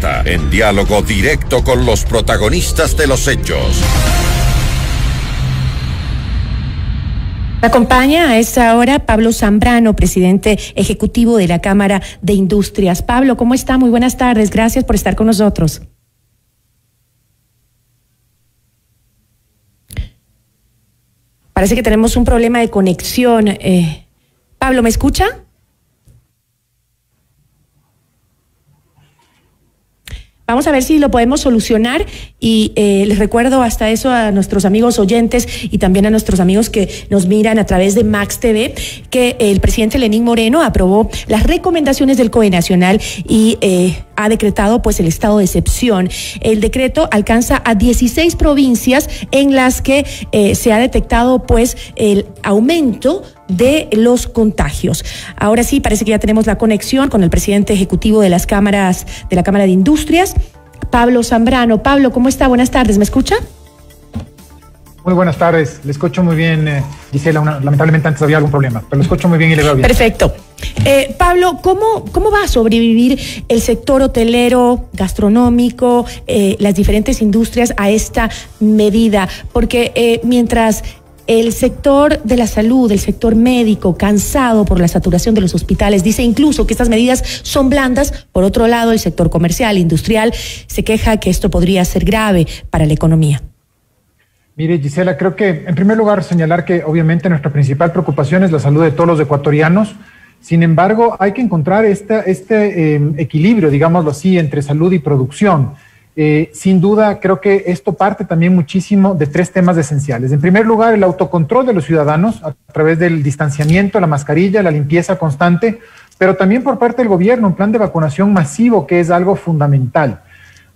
Zapata, en diálogo directo con los protagonistas de los hechos. Me acompaña a esta hora Pablo Zambrano, presidente ejecutivo de la Cámara de Industrias. Pablo, ¿cómo está? Muy buenas tardes. Gracias por estar con nosotros. Parece que tenemos un problema de conexión. Pablo, ¿me escucha? Vamos a ver si lo podemos solucionar y les recuerdo hasta eso a nuestros amigos oyentes y también a nuestros amigos que nos miran a través de Max TV que el presidente Lenín Moreno aprobó las recomendaciones del COE Nacional y ha decretado pues el estado de excepción. El decreto alcanza a 16 provincias en las que se ha detectado pues el aumento de los contagios. Ahora sí, parece que ya tenemos la conexión con el presidente ejecutivo de las cámaras, de la Cámara de Industrias, Pablo Zambrano. Pablo, ¿cómo está? Buenas tardes, ¿me escucha? Muy buenas tardes, le escucho muy bien, Gisela, lamentablemente antes había algún problema, pero lo escucho muy bien y le veo bien. Perfecto. Pablo, ¿cómo va a sobrevivir el sector hotelero, gastronómico, las diferentes industrias a esta medida? Porque mientras el sector de la salud, el sector médico, cansado por la saturación de los hospitales, dice incluso que estas medidas son blandas. Por otro lado, el sector comercial, industrial, se queja que esto podría ser grave para la economía. Mire, Gisela, creo que en primer lugar señalar que obviamente nuestra principal preocupación es la salud de todos los ecuatorianos. Sin embargo, hay que encontrar este equilibrio, digámoslo así, entre salud y producción. Sin duda, creo que esto parte también muchísimo de tres temas esenciales. En primer lugar, el autocontrol de los ciudadanos a través del distanciamiento, la mascarilla, la limpieza constante, pero también por parte del gobierno, un plan de vacunación masivo que es algo fundamental.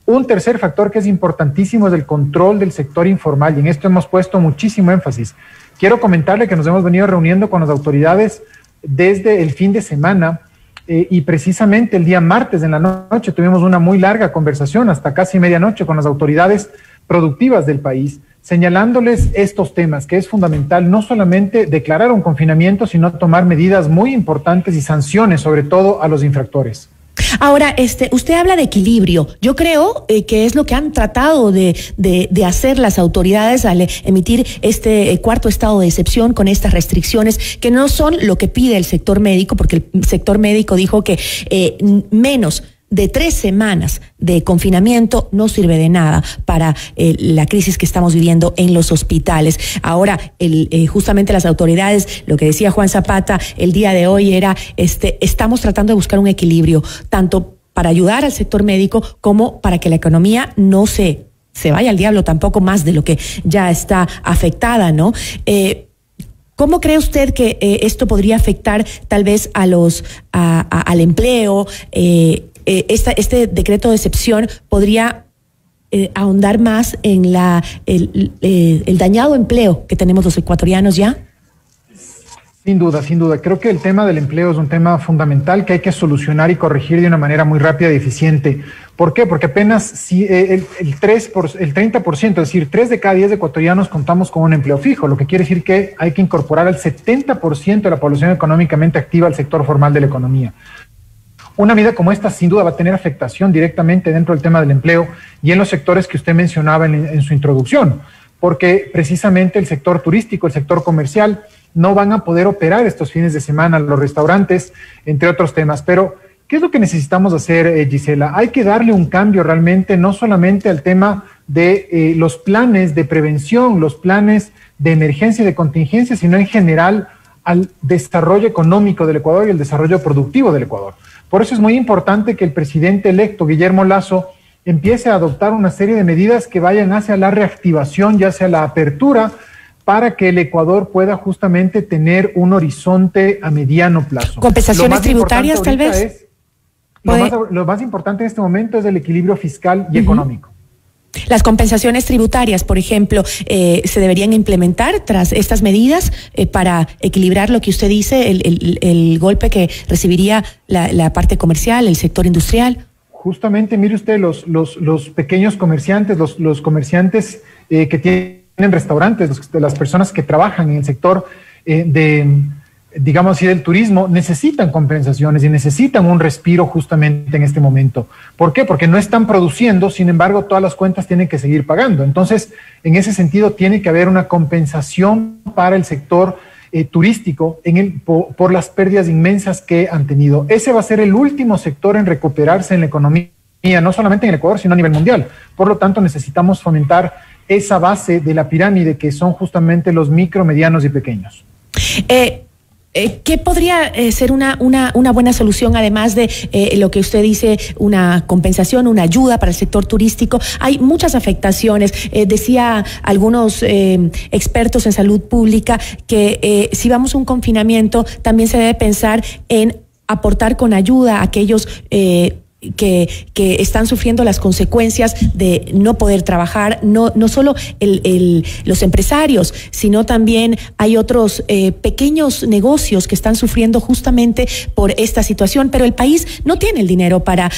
Un tercer factor que es importantísimo es el control del sector informal y en esto hemos puesto muchísimo énfasis. Quiero comentarle que nos hemos venido reuniendo con las autoridades desde el fin de semana y precisamente el día martes en la noche tuvimos una muy larga conversación hasta casi medianoche con las autoridades productivas del país, señalándoles estos temas, que es fundamental no solamente declarar un confinamiento, sino tomar medidas muy importantes y sanciones, sobre todo a los infractores. Ahora, usted habla de equilibrio. Yo creo que es lo que han tratado de hacer las autoridades al emitir este cuarto estado de excepción con estas restricciones que no son lo que pide el sector médico, porque el sector médico dijo que menos de 3 semanas de confinamiento no sirve de nada para la crisis que estamos viviendo en los hospitales. Ahora, justamente las autoridades, lo que decía Juan Zapata el día de hoy era, estamos tratando de buscar un equilibrio, tanto para ayudar al sector médico como para que la economía no se vaya al diablo tampoco más de lo que ya está afectada, ¿no? ¿Cómo cree usted que esto podría afectar tal vez al empleo? Este decreto de excepción podría ahondar más en el dañado empleo que tenemos los ecuatorianos ya. Sin duda, sin duda. Creo que el tema del empleo es un tema fundamental que hay que solucionar y corregir de una manera muy rápida y eficiente. ¿Por qué? Porque apenas si el 30%, es decir, 3 de cada 10 ecuatorianos contamos con un empleo fijo, lo que quiere decir que hay que incorporar al 70% de la población económicamente activa al sector formal de la economía. Una medida como esta sin duda va a tener afectación directamente dentro del tema del empleo y en los sectores que usted mencionaba en su introducción, porque precisamente el sector turístico, el sector comercial, no van a poder operar estos fines de semana, los restaurantes, entre otros temas. Pero, ¿qué es lo que necesitamos hacer, Gisela? Hay que darle un cambio realmente, no solamente al tema de los planes de prevención, los planes de emergencia y de contingencia, sino en general al desarrollo económico del Ecuador y el desarrollo productivo del Ecuador. Por eso es muy importante que el presidente electo, Guillermo Lasso, empiece a adoptar una serie de medidas que vayan hacia la reactivación y hacia la apertura para que el Ecuador pueda justamente tener un horizonte a mediano plazo. ¿Compensaciones tributarias tal vez? Lo más importante en este momento es el equilibrio fiscal y económico. Las compensaciones tributarias, por ejemplo, se deberían implementar tras estas medidas para equilibrar lo que usted dice, el golpe que recibiría la parte comercial, el sector industrial. Justamente, mire usted, los pequeños comerciantes, los comerciantes que tienen restaurantes, las personas que trabajan en el sector digamos así, del turismo, necesitan compensaciones y necesitan un respiro justamente en este momento. ¿Por qué? Porque no están produciendo, sin embargo, todas las cuentas tienen que seguir pagando. Entonces, en ese sentido, tiene que haber una compensación para el sector turístico por las pérdidas inmensas que han tenido. Ese va a ser el último sector en recuperarse en la economía, no solamente en el Ecuador, sino a nivel mundial. Por lo tanto, necesitamos fomentar esa base de la pirámide que son justamente los micro, medianos y pequeños. ¿Qué podría ser una buena solución, además de lo que usted dice, una compensación, una ayuda para el sector turístico? Hay muchas afectaciones. Decía algunos expertos en salud pública que si vamos a un confinamiento, también se debe pensar en aportar con ayuda a aquellos que están sufriendo las consecuencias de no poder trabajar, no solo los empresarios, sino también hay otros pequeños negocios que están sufriendo justamente por esta situación, pero el país no tiene el dinero para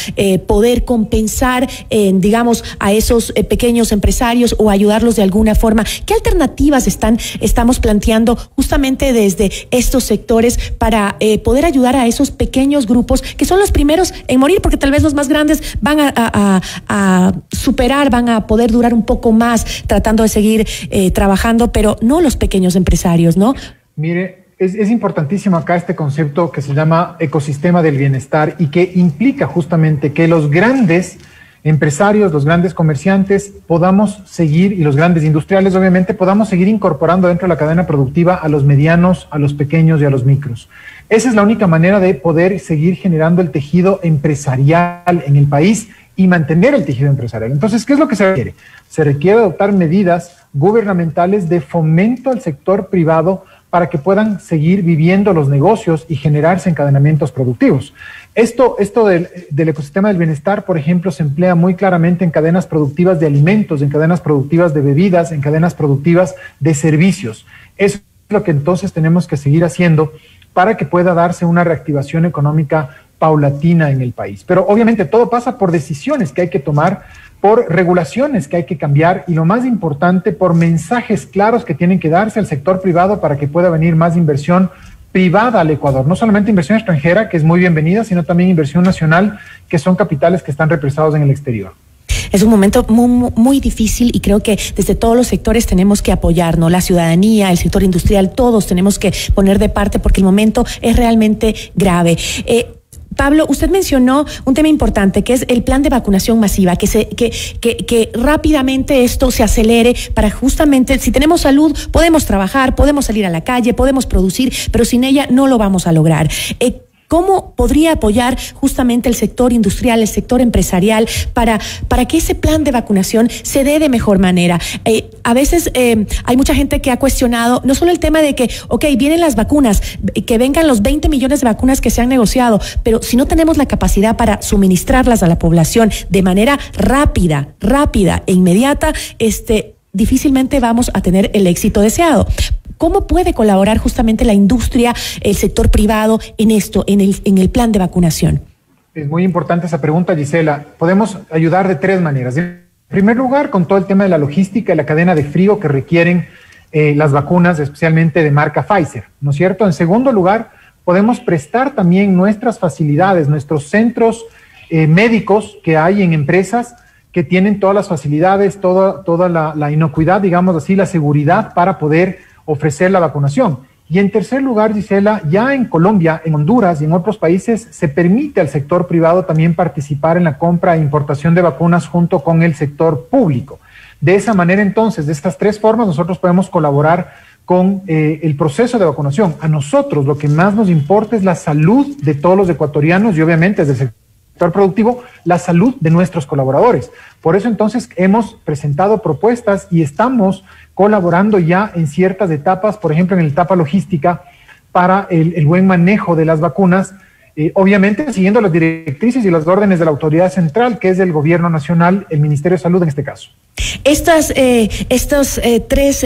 poder compensar, digamos, a esos pequeños empresarios o ayudarlos de alguna forma. ¿Qué alternativas estamos planteando justamente desde estos sectores para poder ayudar a esos pequeños grupos que son los primeros en morir, porque tal vez los más grandes van a superar, van a poder durar un poco más tratando de seguir trabajando, pero no los pequeños empresarios, ¿no? Mire, es importantísimo acá este concepto que se llama ecosistema del bienestar y que implica justamente que los grandes empresarios, los grandes comerciantes podamos seguir, y los grandes industriales obviamente, podamos seguir incorporando dentro de la cadena productiva a los medianos, a los pequeños y a los micros. Esa es la única manera de poder seguir generando el tejido empresarial en el país y mantener el tejido empresarial. Entonces, ¿qué es lo que se requiere? Se requiere adoptar medidas gubernamentales de fomento al sector privado para que puedan seguir viviendo los negocios y generarse encadenamientos productivos. Esto del ecosistema del bienestar, por ejemplo, se emplea muy claramente en cadenas productivas de alimentos, en cadenas productivas de bebidas, en cadenas productivas de servicios. Eso es lo que entonces tenemos que seguir haciendo para que pueda darse una reactivación económica paulatina en el país. Pero obviamente todo pasa por decisiones que hay que tomar, por regulaciones que hay que cambiar y, lo más importante, por mensajes claros que tienen que darse al sector privado para que pueda venir más inversión privada al Ecuador. No solamente inversión extranjera, que es muy bienvenida, sino también inversión nacional, que son capitales que están represados en el exterior. Es un momento muy, muy difícil y creo que desde todos los sectores tenemos que apoyarnos, la ciudadanía, el sector industrial, todos tenemos que poner de parte porque el momento es realmente grave. Pablo, usted mencionó un tema importante que es el plan de vacunación masiva, que rápidamente esto se acelere para justamente, si tenemos salud, podemos trabajar, podemos salir a la calle, podemos producir, pero sin ella no lo vamos a lograr. ¿Cómo podría apoyar justamente el sector industrial, el sector empresarial para que ese plan de vacunación se dé de mejor manera? A veces hay mucha gente que ha cuestionado no solo el tema de que, vienen las vacunas, que vengan los 20 millones de vacunas que se han negociado, pero si no tenemos la capacidad para suministrarlas a la población de manera rápida e inmediata, difícilmente vamos a tener el éxito deseado. ¿Cómo puede colaborar justamente la industria, el sector privado en esto, en el plan de vacunación? Es muy importante esa pregunta, Gisela. Podemos ayudar de tres maneras. En primer lugar, con todo el tema de la logística y la cadena de frío que requieren las vacunas, especialmente de marca Pfizer, ¿no es cierto? En segundo lugar, podemos prestar también nuestras facilidades, nuestros centros médicos que hay en empresas que tienen todas las facilidades, toda la inocuidad, digamos así, la seguridad para poder ofrecer la vacunación. Y en tercer lugar, Gisela, ya en Colombia, en Honduras y en otros países se permite al sector privado también participar en la compra e importación de vacunas junto con el sector público. De esa manera, entonces, de estas tres formas, nosotros podemos colaborar con el proceso de vacunación. A nosotros lo que más nos importa es la salud de todos los ecuatorianos y obviamente desde el sector productivo, la salud de nuestros colaboradores. Por eso entonces hemos presentado propuestas y estamos colaborando ya en ciertas etapas, por ejemplo en la etapa logística, para el buen manejo de las vacunas, obviamente siguiendo las directrices y las órdenes de la autoridad central, que es del gobierno nacional, el Ministerio de Salud en este caso. Estos tres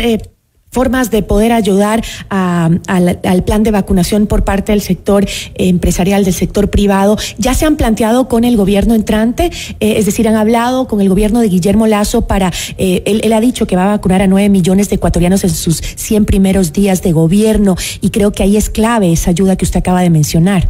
formas de poder ayudar al plan de vacunación por parte del sector empresarial, del sector privado, ya se han planteado con el gobierno entrante, es decir, han hablado con el gobierno de Guillermo Lasso para, él ha dicho que va a vacunar a 9 millones de ecuatorianos en sus 100 primeros días de gobierno, y creo que ahí es clave esa ayuda que usted acaba de mencionar.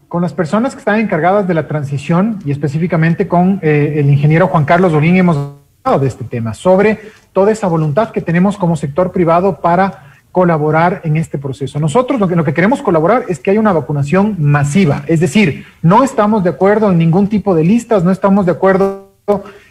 Con las personas que están encargadas de la transición y específicamente con el ingeniero Juan Carlos Olín hemos hablado de este tema, sobre toda esa voluntad que tenemos como sector privado para colaborar en este proceso. Nosotros lo que queremos colaborar es que haya una vacunación masiva, es decir, no estamos de acuerdo en ningún tipo de listas, no estamos de acuerdo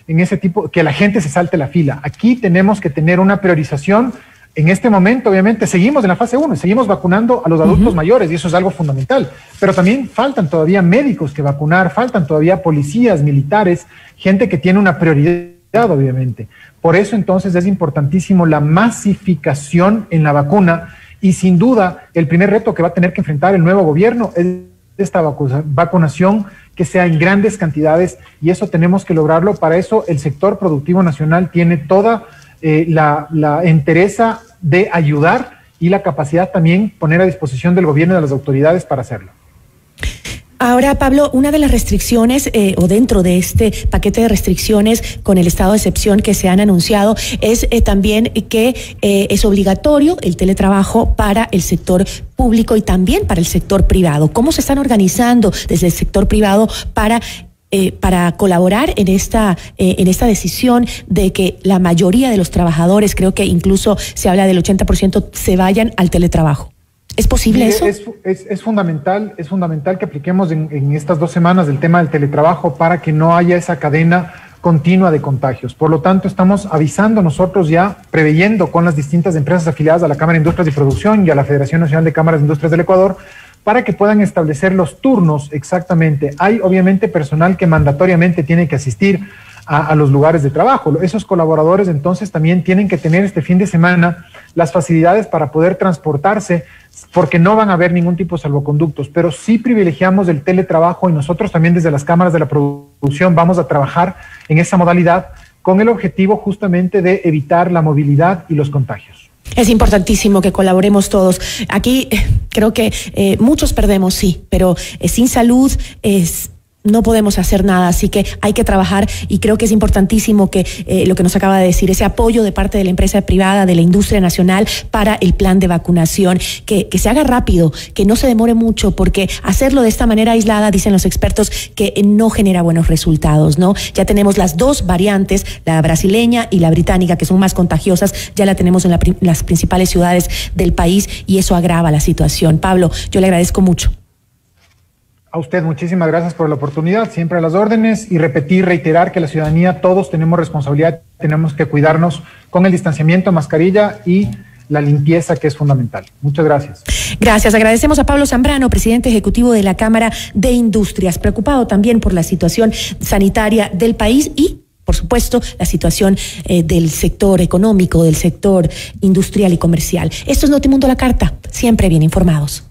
en ese tipo, que la gente se salte la fila. Aquí tenemos que tener una priorización. En este momento, obviamente, seguimos en la fase 1, seguimos vacunando a los adultos mayores y eso es algo fundamental, pero también faltan todavía médicos que vacunar, faltan todavía policías, militares, gente que tiene una prioridad, obviamente. Por eso, entonces, es importantísimo la masificación en la vacuna y, sin duda, el primer reto que va a tener que enfrentar el nuevo gobierno es esta vacunación que sea en grandes cantidades y eso tenemos que lograrlo. Para eso, el sector productivo nacional tiene toda la entereza de ayudar y la capacidad también poner a disposición del gobierno y de las autoridades para hacerlo. Ahora, Pablo, una de las restricciones o dentro de este paquete de restricciones con el estado de excepción que se han anunciado es también que es obligatorio el teletrabajo para el sector público y también para el sector privado. ¿Cómo se están organizando desde el sector privado para colaborar en esta decisión de que la mayoría de los trabajadores, creo que incluso se habla del 80%, se vayan al teletrabajo? ¿Es posible eso? Es fundamental que apliquemos en estas 2 semanas el tema del teletrabajo para que no haya esa cadena continua de contagios. Por lo tanto, estamos avisando nosotros ya, preveyendo con las distintas empresas afiliadas a la Cámara de Industrias y Producción y a la Federación Nacional de Cámaras de Industrias del Ecuador, para que puedan establecer los turnos exactamente. Hay obviamente personal que mandatoriamente tiene que asistir a los lugares de trabajo. Esos colaboradores entonces también tienen que tener este fin de semana las facilidades para poder transportarse, porque no van a haber ningún tipo de salvoconductos, pero sí privilegiamos el teletrabajo y nosotros también desde las cámaras de la producción vamos a trabajar en esa modalidad con el objetivo justamente de evitar la movilidad y los contagios. Es importantísimo que colaboremos todos. Aquí creo que muchos perdemos, sí, pero sin salud no podemos hacer nada, así que hay que trabajar y creo que es importantísimo que lo que nos acaba de decir, ese apoyo de parte de la empresa privada, de la industria nacional para el plan de vacunación, que se haga rápido, que no se demore mucho, porque hacerlo de esta manera aislada, dicen los expertos, que no genera buenos resultados, ¿no? Ya tenemos las 2 variantes, la brasileña y la británica, que son más contagiosas, ya la tenemos en las principales ciudades del país y eso agrava la situación. Pablo, yo le agradezco mucho. A usted muchísimas gracias por la oportunidad, siempre a las órdenes y reiterar que la ciudadanía, todos tenemos responsabilidad, tenemos que cuidarnos con el distanciamiento, mascarilla y la limpieza, que es fundamental. Muchas gracias. Gracias, agradecemos a Pablo Zambrano, presidente ejecutivo de la Cámara de Industrias, preocupado también por la situación sanitaria del país y, por supuesto, la situación del sector económico, del sector industrial y comercial. Esto es Notimundo La Carta, siempre bien informados.